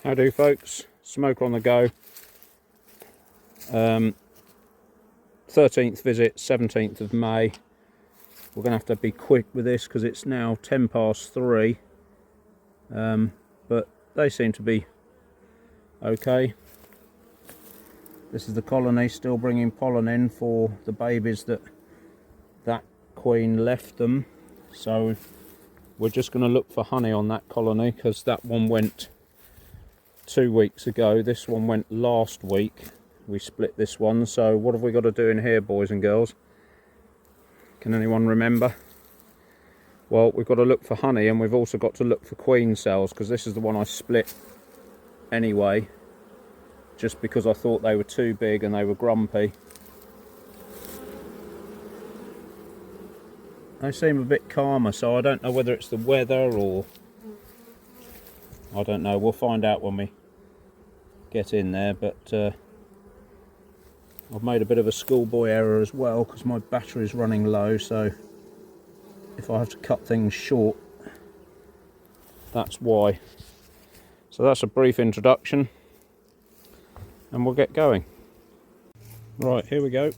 How do, folks? Smoke on the go. 13th visit, 17th of May. We're going to have to be quick with this because it's now 10 past 3. But they seem to be okay. This is the colony still bringing pollen in for the babies that queen left them. So we're just going to look for honey on that colony because that one went 2 weeks ago. This one went last week. We split this one. So what have we got to do in here, boys and girls? Can anyone remember? Well, we've got to look for honey, and we've also got to look for queen cells, because this is the one I split anyway, just because I thought they were too big and they were grumpy. They seem a bit calmer, so I don't know whether it's the weather or I don't know. We'll find out when we get in there. But I've made a bit of a schoolboy error as well, because my battery is running low, so if I have to cut things short, that's why. So that's a brief introduction, and we'll get going. Right, here we go.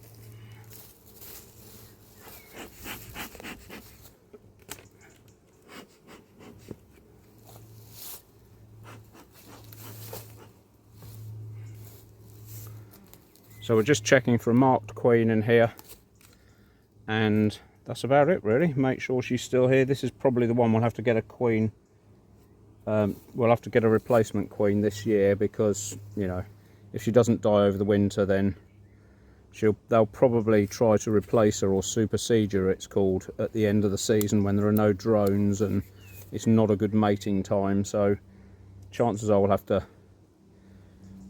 So we're just checking for a marked queen in here, and that's about it really. Make sure she's still here. This is probably the one we'll have to get a queen. We'll have to get a replacement queen this year, because, you know, if she doesn't die over the winter, then they'll probably try to replace her, or supersede her it's called, at the end of the season when there are no drones and it's not a good mating time. So chances are we'll have to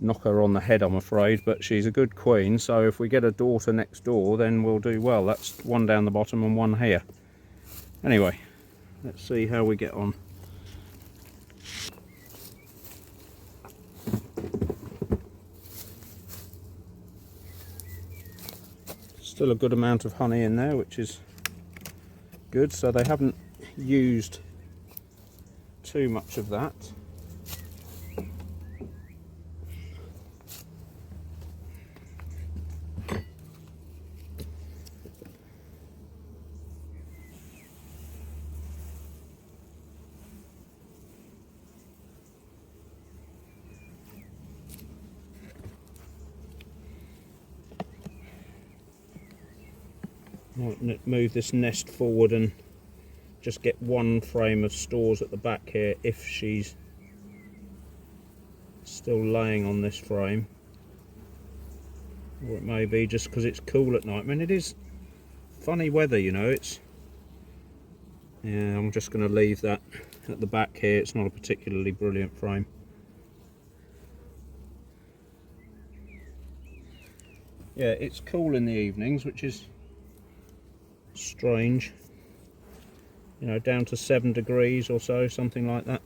knock her on the head, I'm afraid, but she's a good queen, so if we get a daughter next door, then we'll do well. That's one down the bottom and one here. Anyway, let's see how we get on. Still a good amount of honey in there, which is good, so they haven't used too much of that. Might move this nest forward and just get one frame of stores at the back here if she's still laying on this frame, or it may be just because it's cool at night. I mean, it is funny weather, you know. Yeah, I'm just going to leave that at the back here. It's not a particularly brilliant frame. Yeah, it's cool in the evenings, which is strange, you know, down to 7 degrees or so, something like that.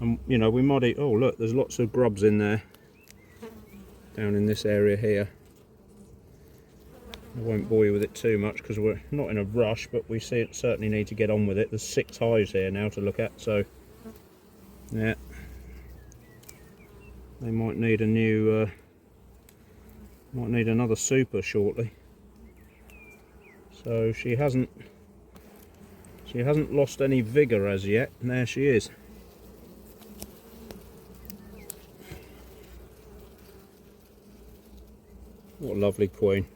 And you know, we might eat, oh look, there's lots of grubs in there down in this area here. I won't bore you with it too much because we're not in a rush, but we certainly need to get on with it. There's 6 hives here now to look at, so yeah, they might need a new might need another super shortly. So she hasn't lost any vigor as yet, and there she is. What a lovely queen.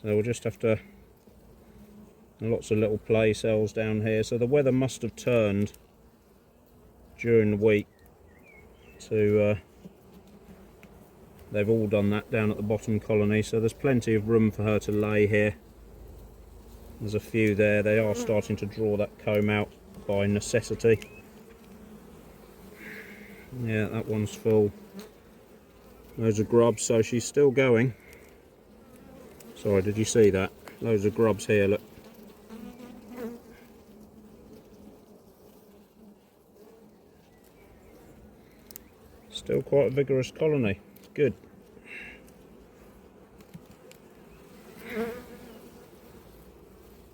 So we'll just have to, lots of little play cells down here. So the weather must have turned during the week to they've all done that down at the bottom colony, so there's plenty of room for her to lay here. There's a few there. They are starting to draw that comb out by necessity. Yeah, that one's full. Loads of grubs, so she's still going. Sorry, did you see that? Loads of grubs here, look. Still quite a vigorous colony. Good.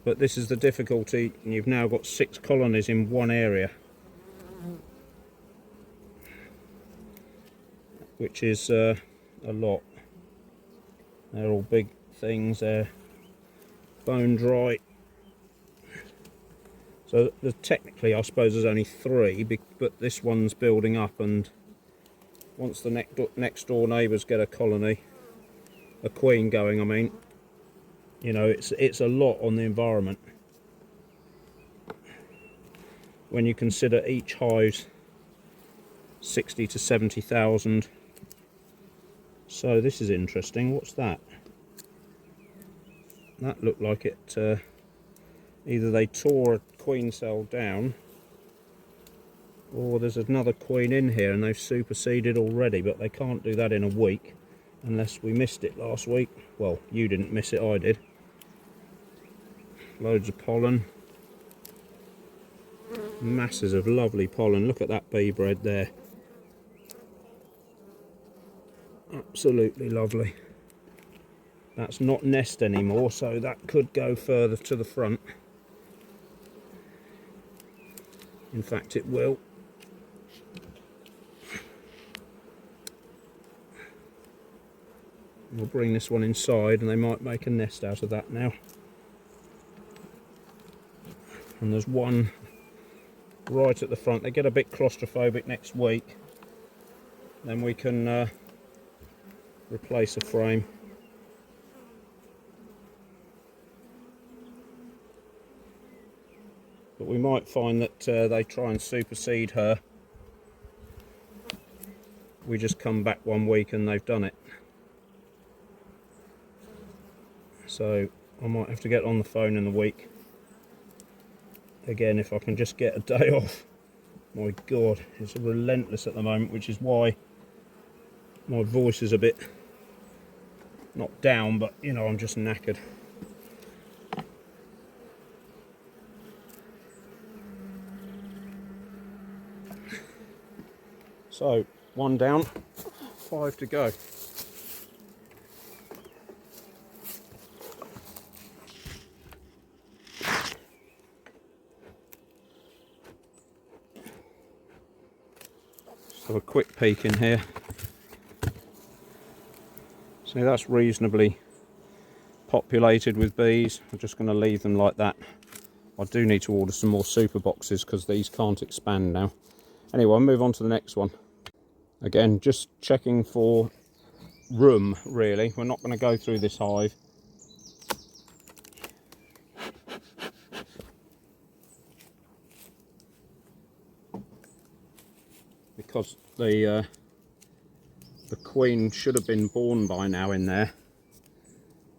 But this is the difficulty, and you've now got 6 colonies in one area, which is a lot. They're all big things, they're bone dry. So technically I suppose there's only 3, but this one's building up, and once the next door neighbours get a colony, a queen going, I mean, you know, it's a lot on the environment. When you consider each hive's 60 to 70,000. So this is interesting. What's that? That looked like it, either they tore a queen cell down, or there's another queen in here and they've superseded already, but they can't do that in a week unless we missed it last week. Well, you didn't miss it, I did. Loads of pollen. Masses of lovely pollen. Look at that bee bread there. Absolutely lovely. That's not nest anymore, so that could go further to the front. In fact, it will. We'll bring this one inside and they might make a nest out of that now. And there's one right at the front. They get a bit claustrophobic next week. Then we can replace a frame. But we might find that they try and supersede her. We just come back one week and they've done it. So I might have to get on the phone in the week. Again, if I can just get a day off. My God, it's relentless at the moment, which is why my voice is a bit, not down, but you know, I'm just knackered. So, 1 down, 5 to go. So a quick peek in here. See, that's reasonably populated with bees. I'm just going to leave them like that. I do need to order some more super boxes because these can't expand now. Anyway, I'll move on to the next one. Again, just checking for room, really. We're not going to go through this hive. Because the queen should have been born by now in there.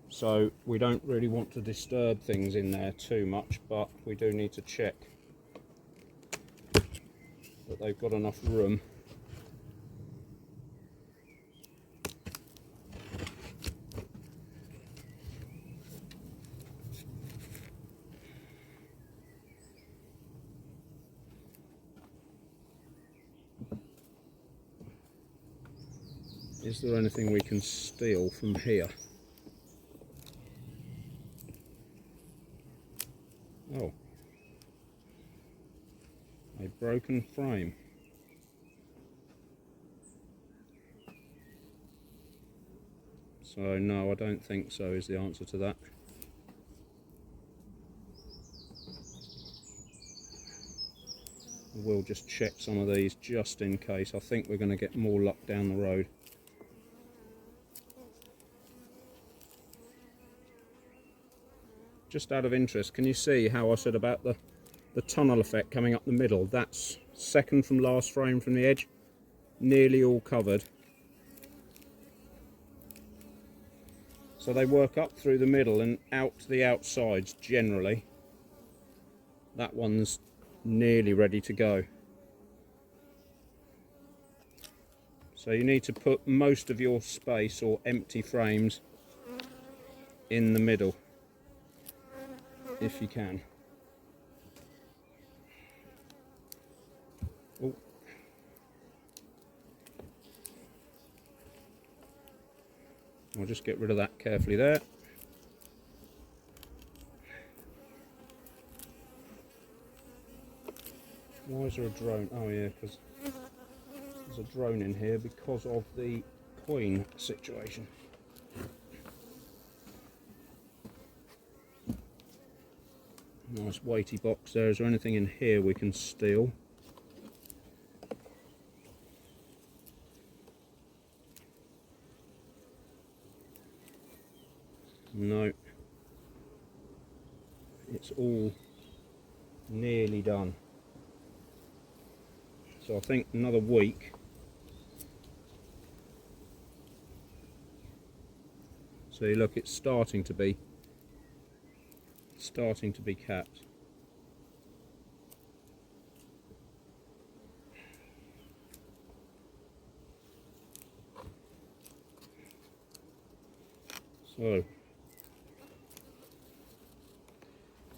So we don't really want to disturb things in there too much, but we do need to check that they've got enough room. Is there anything we can steal from here? Oh, a broken frame. So no, I don't think so is the answer to that. We'll just check some of these just in case. I think we're going to get more luck down the road. Just out of interest, can you see how I said about the tunnel effect coming up the middle? That's second from last frame from the edge, nearly all covered. So they work up through the middle and out to the outsides generally. That one's nearly ready to go. So you need to put most of your space or empty frames in the middle, if you can. Oh. I'll just get rid of that carefully there. Why is there a drone? Oh yeah, because there's a drone in here because of the queen situation. Nice weighty box there. Is there anything in here we can steal? No. It's all nearly done. So I think another week. See, look, it's starting to be capped. So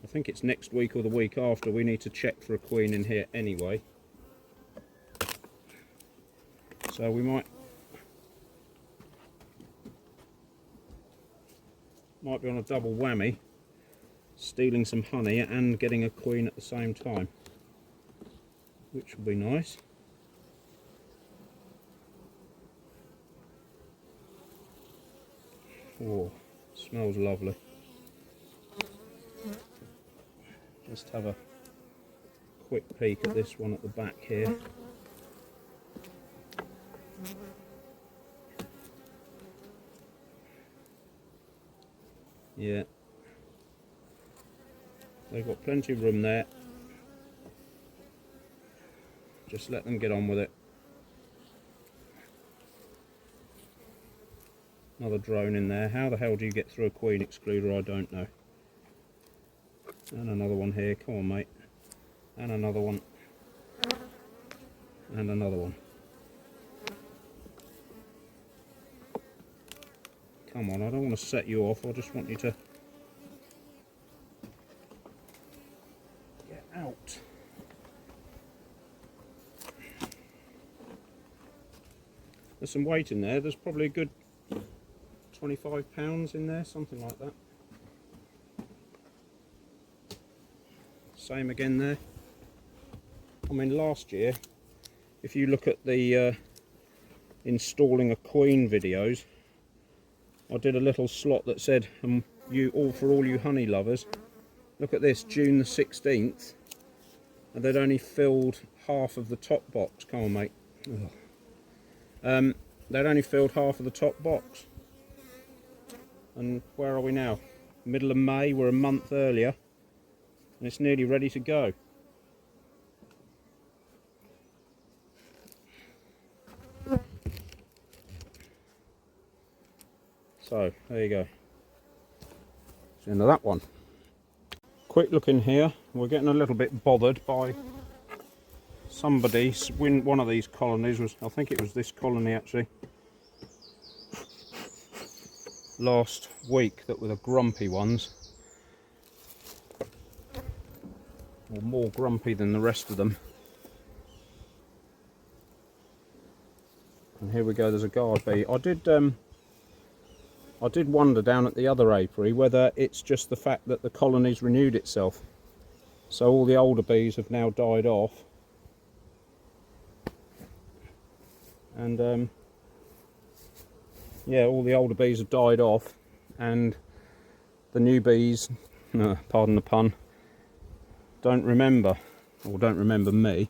I think it's next week or the week after we need to check for a queen in here anyway. So we might be on a double whammy, stealing some honey and getting a queen at the same time, which will be nice. Oh, smells lovely. Just have a quick peek at this one at the back here. Yeah, they've got plenty of room there. Just let them get on with it. Another drone in there. How the hell do you get through a queen excluder? I don't know. And another one here. Come on, mate. And another one. And another one. Come on, I don't want to set you off. I just want you to get out. There's some weight in there. There's probably a good 25 pounds in there, something like that. Same again there. I mean, last year, if you look at the installing a queen videos, I did a little slot that said, for all you honey lovers, look at this, June the 16th, and they'd only filled half of the top box. Come on, mate. They'd only filled half of the top box. And where are we now? Middle of May, we're a month earlier, and it's nearly ready to go. So, there you go. It's the end of that one. Quick look in here. We're getting a little bit bothered by somebody. One of these colonies was, I think it was this colony actually, last week, that were the grumpy ones. Or more grumpy than the rest of them. And here we go, there's a guard bee. I did wonder down at the other apiary whether it's just the fact that the colony's renewed itself. So all the older bees have now died off. And yeah, all the older bees have died off, and the new bees, pardon the pun, don't remember me.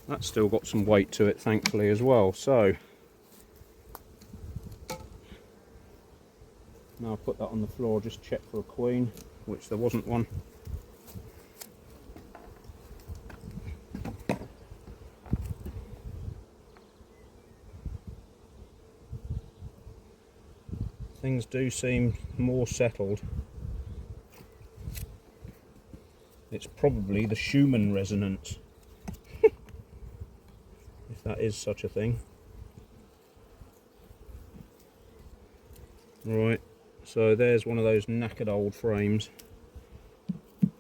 That's still got some weight to it, thankfully, as well. So now I'll put that on the floor, just check for a queen, which there wasn't one. Things do seem more settled. It's probably the Schumann resonance. That is such a thing. Right, so there's one of those knackered old frames,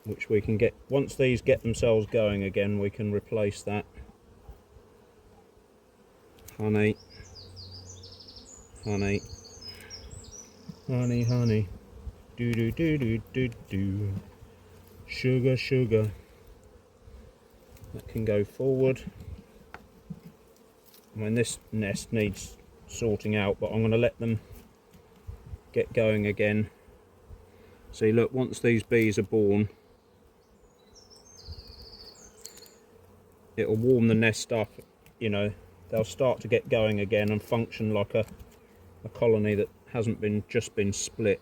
which we can get, once these get themselves going again, we can replace that. Honey, honey, honey, honey. Do do do do do do. Sugar, sugar. That can go forward. I mean, this nest needs sorting out, but I'm going to let them get going again. See, look, once these bees are born, it'll warm the nest up, you know, they'll start to get going again and function like a colony that hasn't just been split.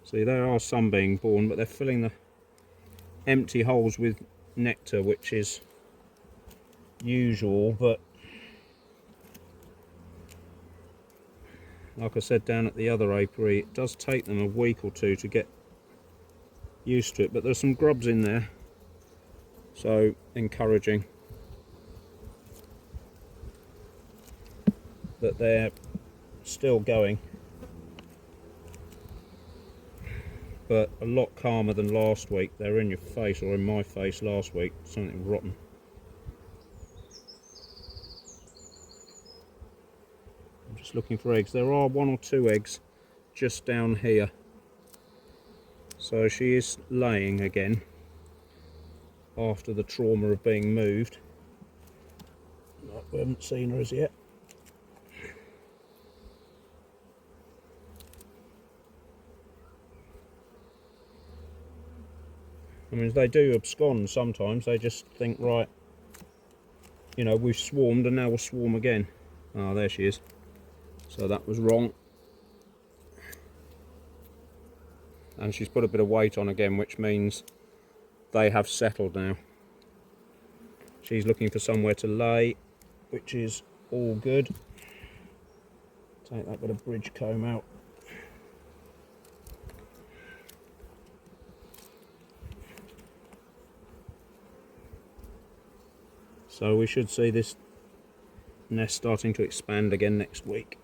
See, there are some being born, but they're filling the empty holes with nectar, which is usual, but like I said down at the other apiary, it does take them a week or two to get used to it, but there's some grubs in there, so encouraging that they're still going, but a lot calmer than last week. They were in your face, or in my face last week, something rotten. I'm just looking for eggs. There are 1 or 2 eggs just down here, so she is laying again after the trauma of being moved. We haven't seen her as yet. I mean, they do abscond sometimes. They just think, right, you know, we've swarmed and now we'll swarm again. Ah, there she is. So that was wrong. And she's put a bit of weight on again, which means they have settled now. She's looking for somewhere to lay, which is all good. Take that bit of bridge comb out. So we should see this nest starting to expand again next week.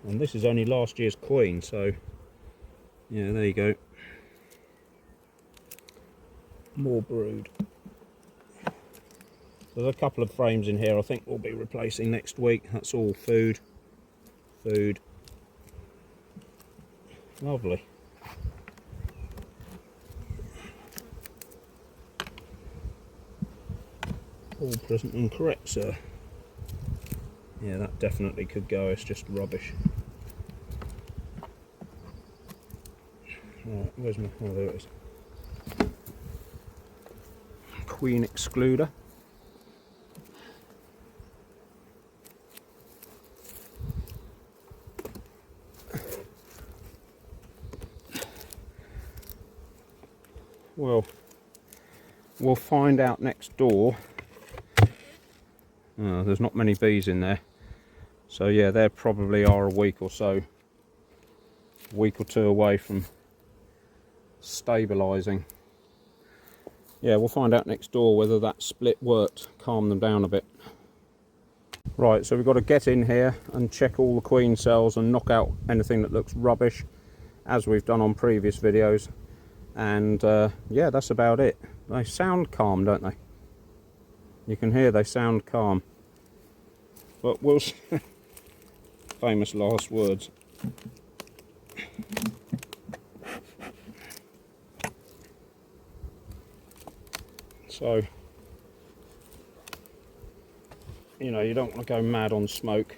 And this is only last year's queen, so yeah, there you go. More brood. There's a couple of frames in here I think we'll be replacing next week. That's all food. Food. Lovely. All present and correct, sir. Yeah, that definitely could go. It's just rubbish. Right, where's my... oh, there it is. Queen excluder. Well, we'll find out next door. Oh, there's not many bees in there, so yeah, they probably are a week or two away from stabilising. Yeah, we'll find out next door whether that split worked, calm them down a bit. Right, so we've got to get in here and check all the queen cells and knock out anything that looks rubbish, as we've done on previous videos. And yeah, that's about it. They sound calm, don't they? You can hear they sound calm. But we'll famous last words. So, you know, you don't want to go mad on smoke,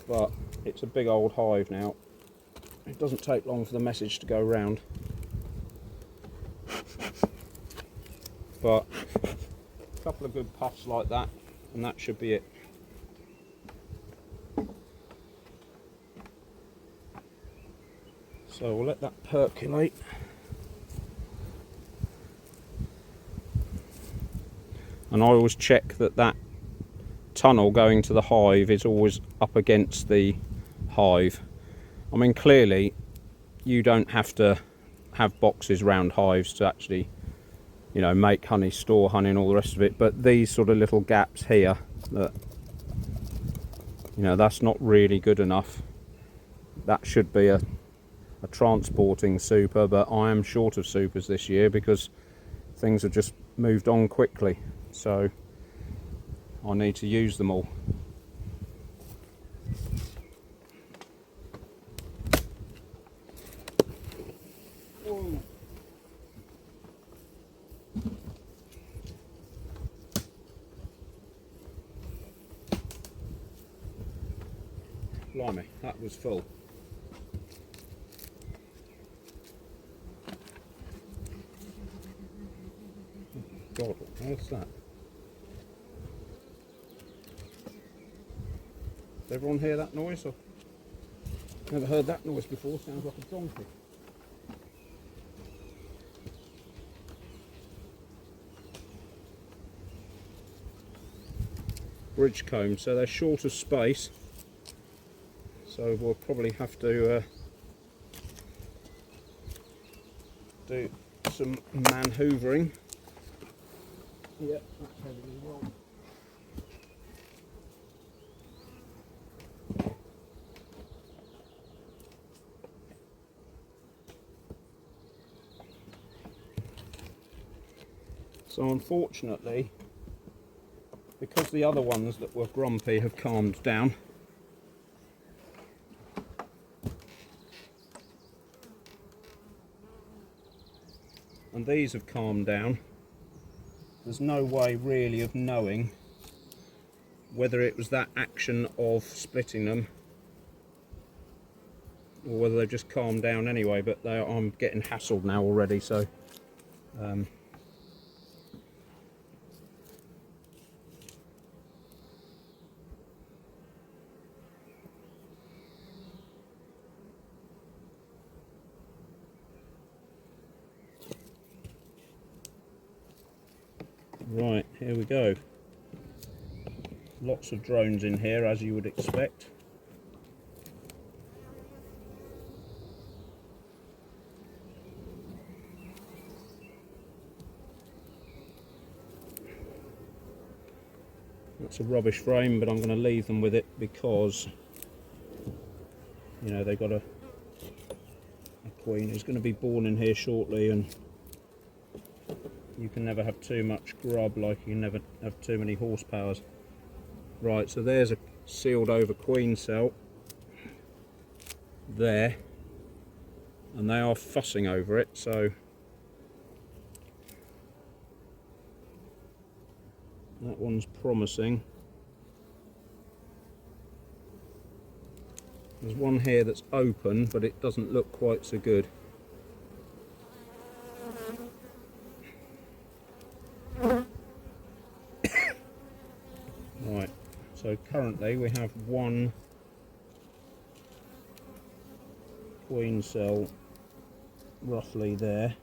but it's a big old hive now. It doesn't take long for the message to go round. But a couple of good puffs like that, and that should be it. So we'll let that percolate. And I always check that that tunnel going to the hive is always up against the hive. I mean, clearly you don't have to have boxes round hives to actually, you know, make honey, store honey and all the rest of it, but these sort of little gaps here, that, you know, that's not really good enough. That should be a transporting super, but I am short of supers this year because things have just moved on quickly, so I need to use them all. Blimey, that was full. God, what the hell's that? Does everyone hear that noise? I've never heard that noise before. Sounds like a donkey. Bridge combs, so they're short of space, so we'll probably have to do some man-hoovering. Yeah, that's heavy as well. So unfortunately, because the other ones that were grumpy have calmed down, and these have calmed down, there's no way really of knowing whether it was that action of splitting them or whether they've just calmed down anyway, but I'm getting hassled now already, so right, here we go. Lots of drones in here, as you would expect. That's a rubbish frame, but I'm going to leave them with it because, you know, they've got a queen who's going to be born in here shortly, and you can never have too much grub, like you can never have too many horsepowers. Right, so there's a sealed over queen cell there, and they are fussing over it, so that one's promising. There's one here that's open, but it doesn't look quite so good. Right, so currently we have one queen cell roughly there.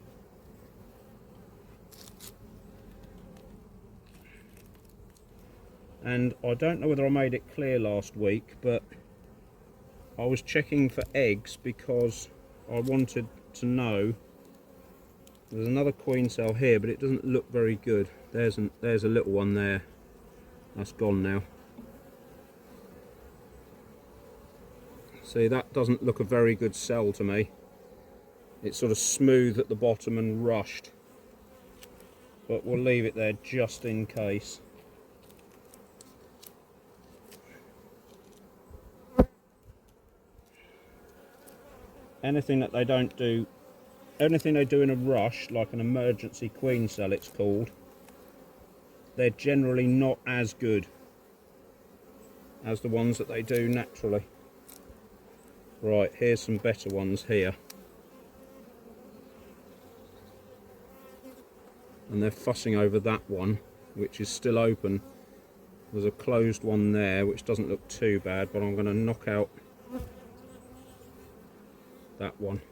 And I don't know whether I made it clear last week, but I was checking for eggs because I wanted to know. There's another queen cell here, but it doesn't look very good. There's a little one there. That's gone now. See, that doesn't look a very good cell to me. It's sort of smooth at the bottom and rushed. But we'll leave it there just in case. Anything that they don't do, anything they do in a rush, like an emergency queen cell it's called, they're generally not as good as the ones that they do naturally. Right, here's some better ones here. And they're fussing over that one, which is still open. There's a closed one there, which doesn't look too bad, but I'm going to knock out that one.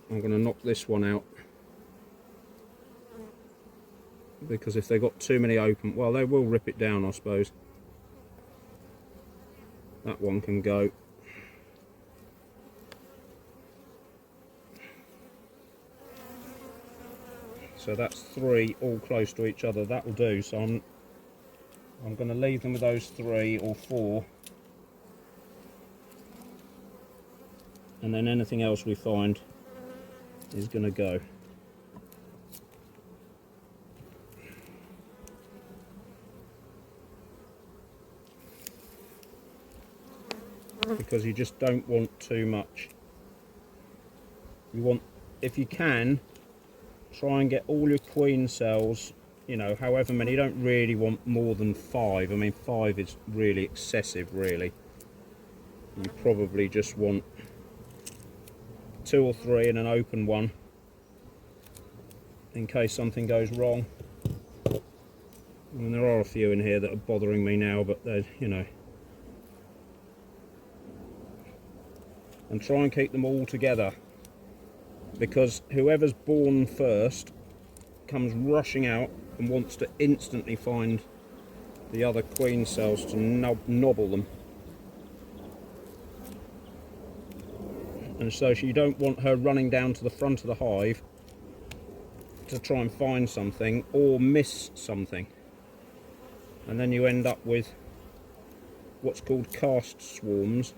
I'm going to knock this one out, because if they've got too many open, well, they will rip it down, I suppose. That one can go. So that's three all close to each other. That will do. So I'm going to leave them with those 3 or 4. And then anything else we find is going to go. Because you just don't want too much. You want, if you can, try and get all your queen cells, you know, however many. You don't really want more than 5. I mean, 5 is really excessive, really. You probably just want 2 or 3 in an open one in case something goes wrong. I mean, there are a few in here that are bothering me now, but they're, you know. And try and keep them all together, because whoever's born first comes rushing out and wants to instantly find the other queen cells to nobble them. And so you don't want her running down to the front of the hive to try and find something or miss something. And then you end up with what's called cast swarms,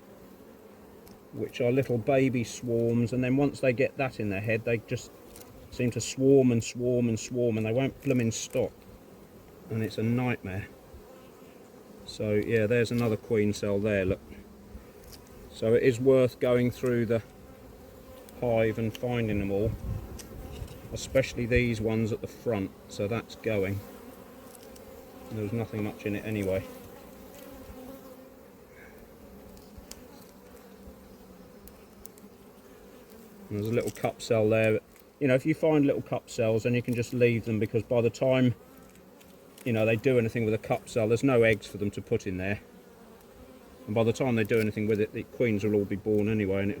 which are little baby swarms, and then once they get that in their head, they just seem to swarm and swarm and swarm, and they won't blooming stop, and it's a nightmare. So yeah, there's another queen cell there, look. So it is worth going through the hive and finding them all, especially these ones at the front. So that's going. There was nothing much in it anyway. And there's a little cup cell there. You know, if you find little cup cells, then you can just leave them, because by the time, you know, they do anything with a cup cell, there's no eggs for them to put in there. And by the time they do anything with it, the queens will all be born anyway, and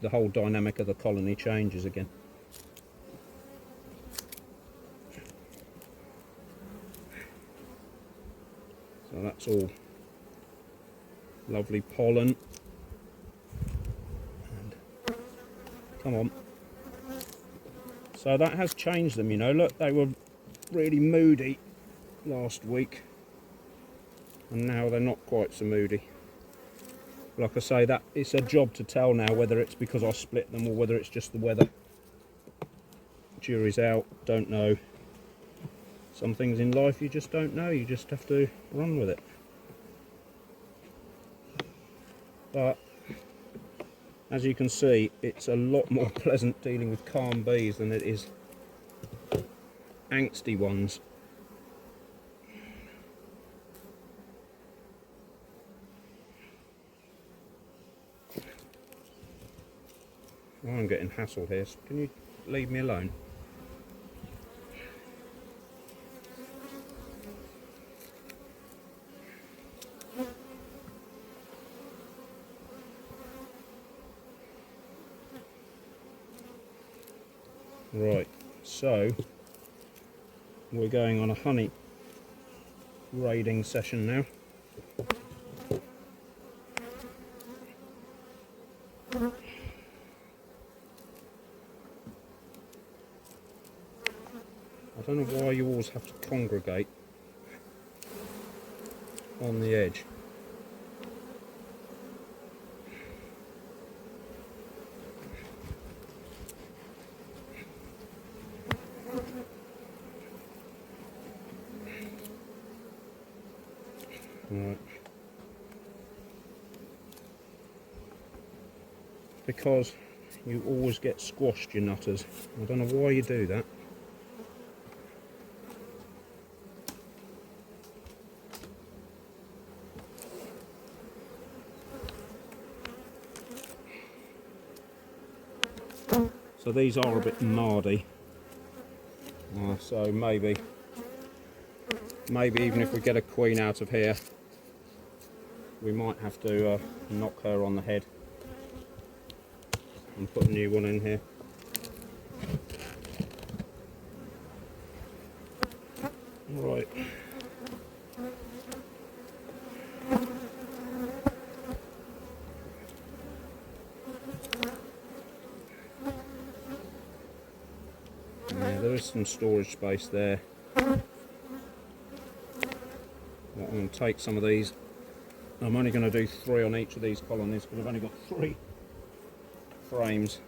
the whole dynamic of the colony changes again. So that's all lovely pollen. And come on. So that has changed them, you know. Look, they were really moody last week, and now they're not quite so moody. Like I say, that it's a job to tell now whether it's because I split them or whether it's just the weather. Jury's out, don't know. Some things in life you just don't know, you just have to run with it. But as you can see, it's a lot more pleasant dealing with calm bees than it is angsty ones. Oh, I'm getting hassled here. So can you leave me alone? Right, so we're going on a honey raiding session now. I don't know why you always have to congregate on the edge. Right. Because you always get squashed, you nutters. I don't know why you do that. So these are a bit mardy. So maybe even if we get a queen out of here, we might have to knock her on the head and put a new one in here. Right. Yeah, there is some storage space there. I'm going to take some of these. I'm only going to do 3 on each of these colonies because I've only got 3 frames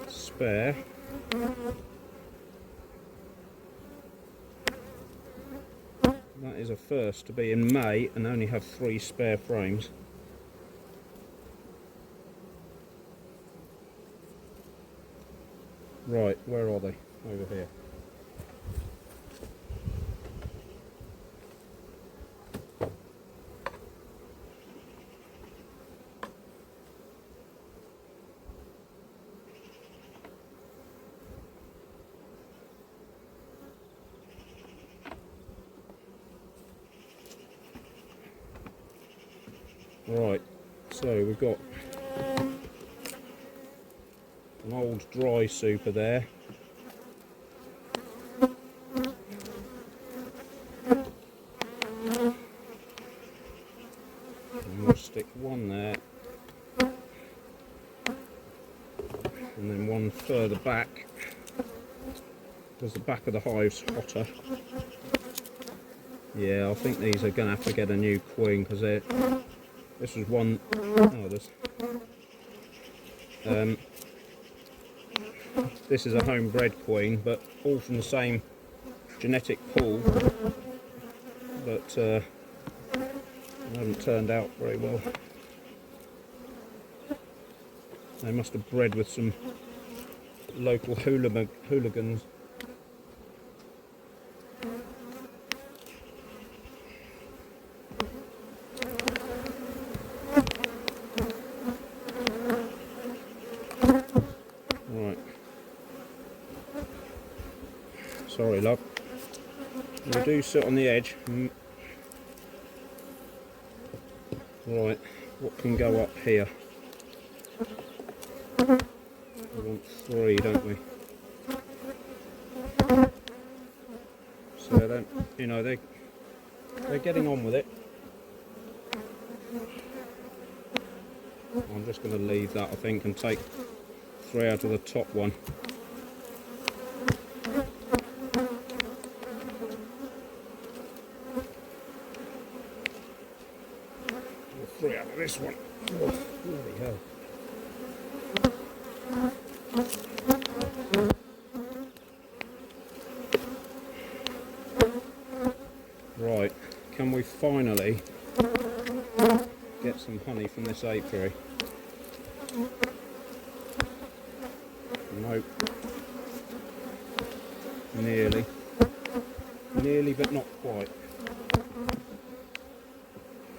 spare. That is a first to be in May and only have 3 spare frames. Right, where are they? Over here. Right, so we've got an old dry super there. And we'll stick one there, and then one further back, because the back of the hive's hotter. Yeah, I think these are going to have to get a new queen, because this was one. Oh, this is a homebred queen, but all from the same genetic pool, but haven't turned out very well. They must have bred with some local hooligans. Right. Sorry, love. We do sit on the edge. Right, what can go up here? We want 3, don't we? So then, you know, they're getting on with it. I'm just going to leave that, I think, and take 3 out of the top one. 3 out of this one. Oh, bloody hell. Right, can we finally get some honey from this apiary? Nope. Nearly. Nearly, but not quite.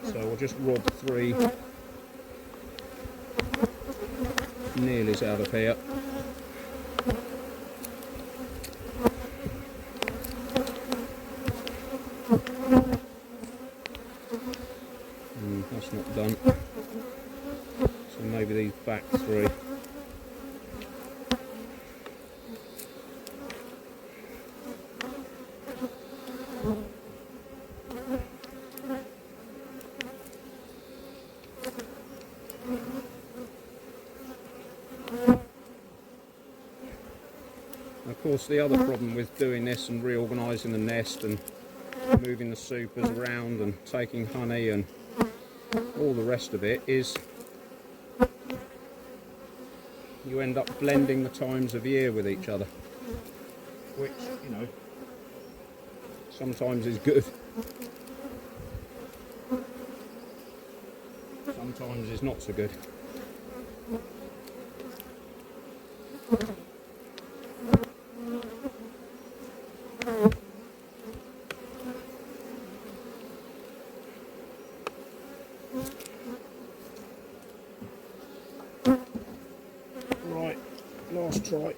So we'll just rob 3 nearlies out of here. That's not done. So maybe these back 3. Of course, the other problem with doing this and reorganising the nest and moving the supers around and taking honey and all the rest of it is you end up blending the times of year with each other, which, you know, sometimes is good, sometimes is not so good. Right, last try.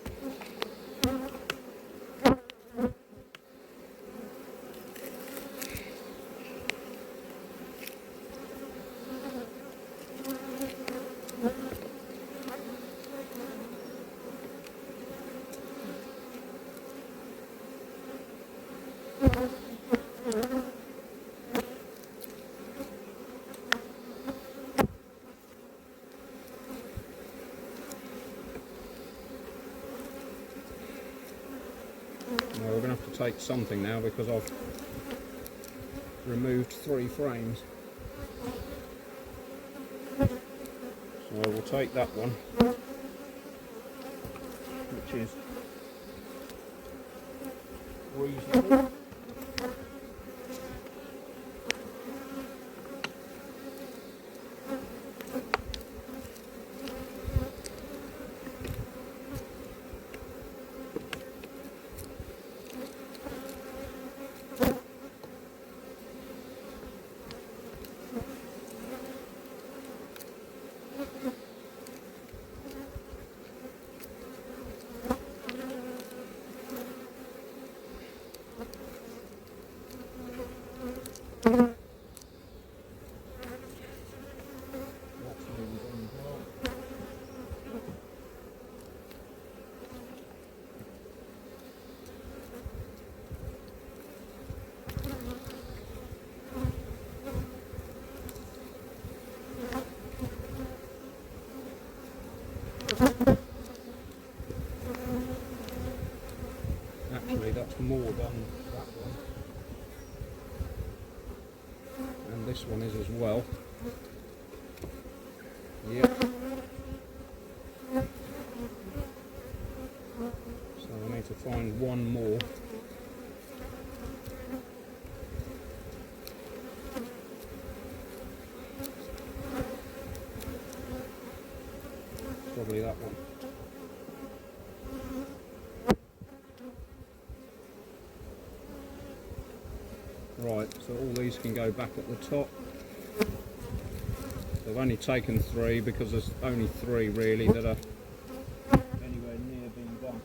Now we're going to have to take something now because I've removed 3 frames. So we'll take that one, which is reasonable. Actually, that's more than that one. And this one is as well. Yep. So I need to find one more. Probably that one. Right, so all these can go back at the top. I've only taken 3 because there's only 3 really that are anywhere near being done.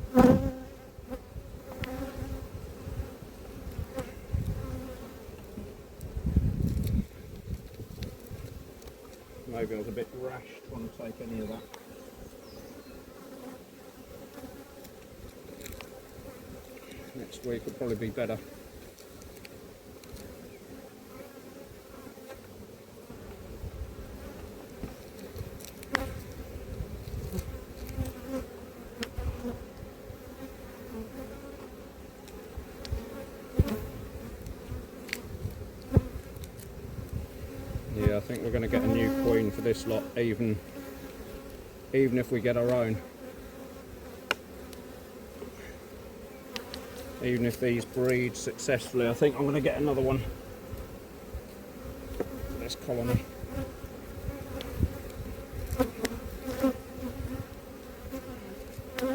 Maybe I was a bit rash trying to take any of that. Next week will probably be better. Yeah, I think we're going to get a new queen for this lot, even if we get our own. Even if these breed successfully, I think I'm going to get another one for this colony.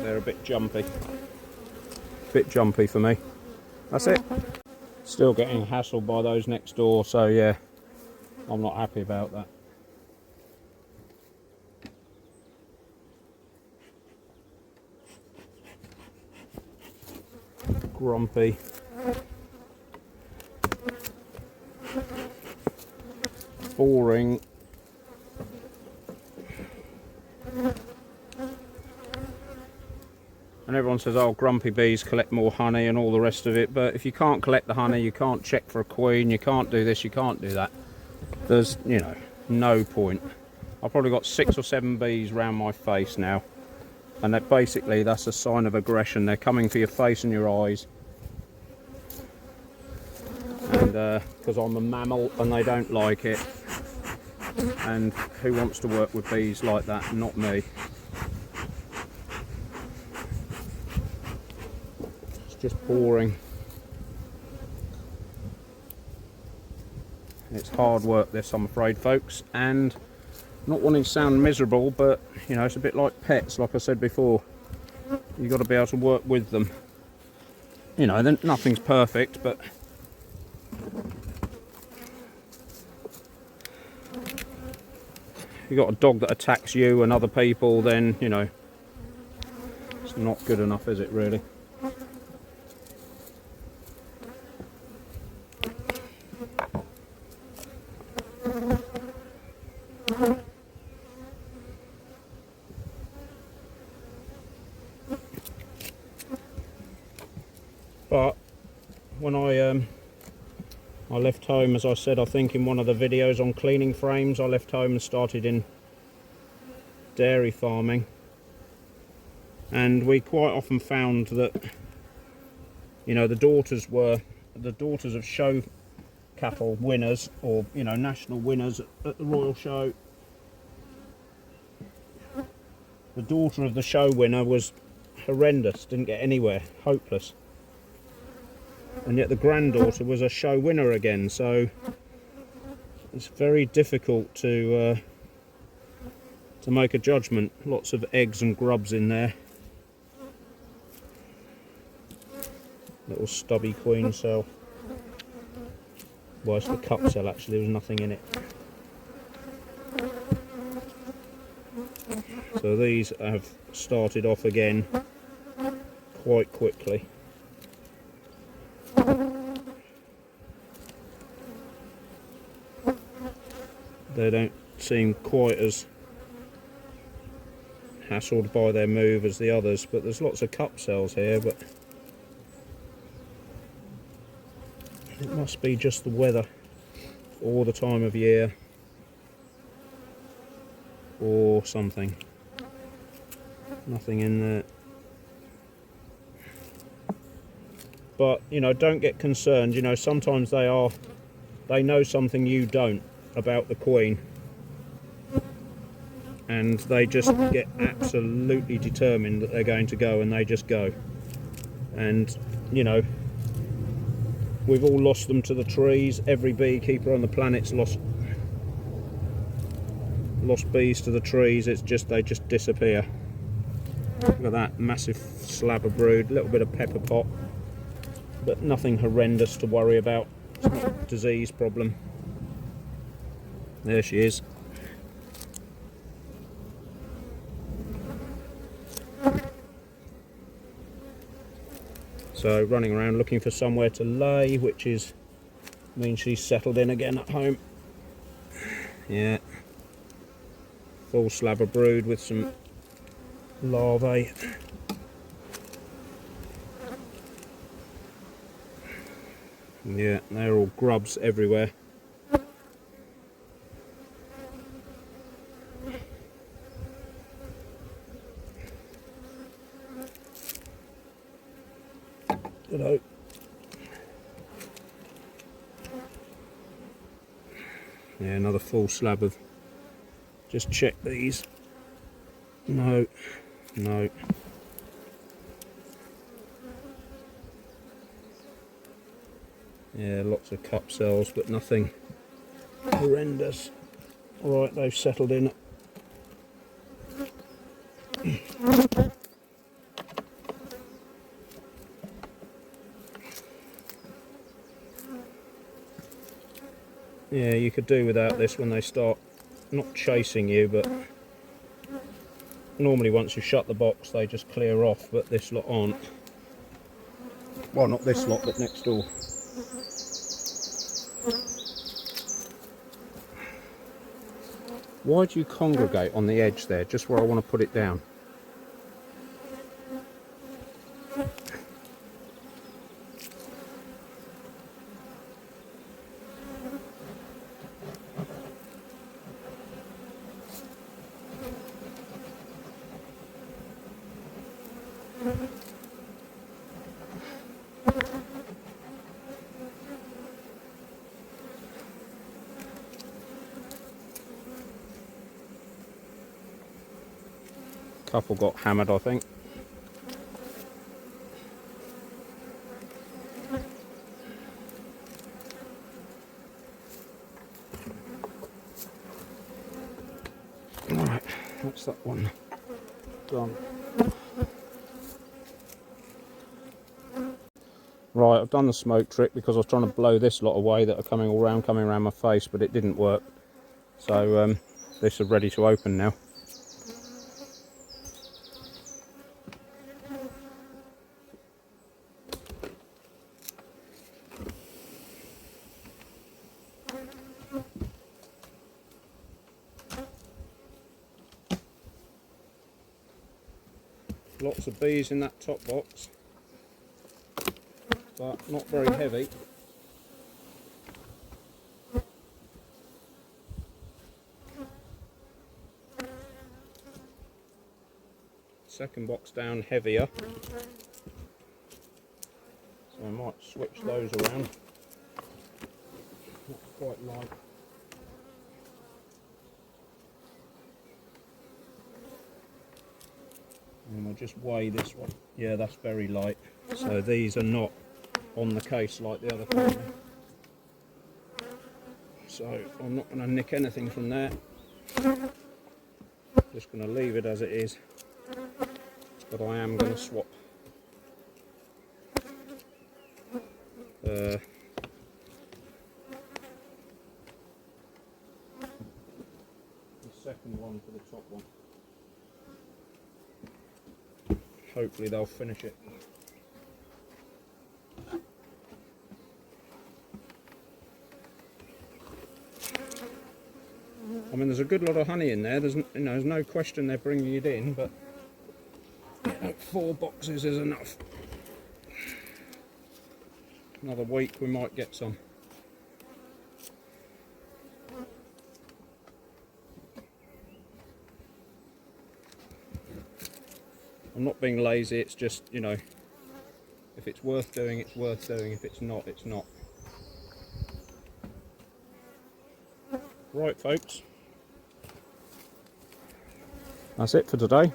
They're a bit jumpy. For me. That's it. Still getting hassled by those next door, so yeah, I'm not happy about that. Grumpy. Boring. And everyone says, oh, grumpy bees collect more honey and all the rest of it, but if you can't collect the honey, you can't check for a queen, you can't do this, you can't do that. There's, you know, no point. I've probably got 6 or 7 bees round my face now, and that basically that's a sign of aggression. They're coming for your face and your eyes, and because I'm a mammal and they don't like it. And who wants to work with bees like that? Not me. It's just boring. It's hard work this, I'm afraid, folks, and not wanting to sound miserable, but you know, it's a bit like pets, like I said before. You've got to be able to work with them. You know, nothing's perfect, but you've got a dog that attacks you and other people, then, you know, it's not good enough, is it, really? But when I left home, as I said, I think in one of the videos on cleaning frames, I left home and started in dairy farming, and we quite often found that, you know, the daughters of show cattle winners, or, you know, national winners at the Royal Show. The daughter of the show winner was horrendous, didn't get anywhere, hopeless. And yet the granddaughter was a show winner again, so it's very difficult to make a judgment. Lots of eggs and grubs in there. Little stubby queen cell. Well, it's the cup cell actually, there was nothing in it. So these have started off again quite quickly. They don't seem quite as hassled by their move as the others, but there's lots of cup cells here, but it must be just the weather or the time of year or something. Nothing in there. But, you know, don't get concerned. You know, sometimes they know something you don't about the queen. And they just get absolutely determined that they're going to go, and they just go. And, you know, we've all lost them to the trees. Every beekeeper on the planet's lost bees to the trees. It's just, they just disappear. Look at that massive slab of brood, a little bit of pepper pot, but nothing horrendous to worry about. It's not a disease problem. There she is. So running around looking for somewhere to lay, which means she's settled in again at home. Yeah. Full slab of brood with some larvae. Yeah, they're all grubs everywhere. Hello. Yeah, another full slab of. Just check these. No. Yeah, lots of cup cells, but nothing horrendous. Alright, they've settled in. Yeah, you could do without this when they start not chasing you, but normally once you shut the box they just clear off, but this lot aren't. Well, not this lot, but next door. Why do you congregate on the edge there, just where I want to put it down? Couple got hammered, I think. Alright, that's that one done. Right, I've done the smoke trick because I was trying to blow this lot away that are coming around my face, but it didn't work. So this is ready to open now. Lots of bees in that top box, but not very heavy. Second box down, heavier. So I might switch those around. Not quite light. And we'll just weigh this one. Yeah, that's very light. So these are not on the case like the other colony. So I'm not going to nick anything from there. Just going to leave it as it is. But I am going to swap the second one for the top one. Hopefully they'll finish it. I mean, there's a good lot of honey in there. There's no question they're bringing it in, but 4 boxes is enough. Another week we might get some. I'm not being lazy, it's just, you know, if it's worth doing, it's worth doing. If it's not, it's not. Right, folks. That's it for today.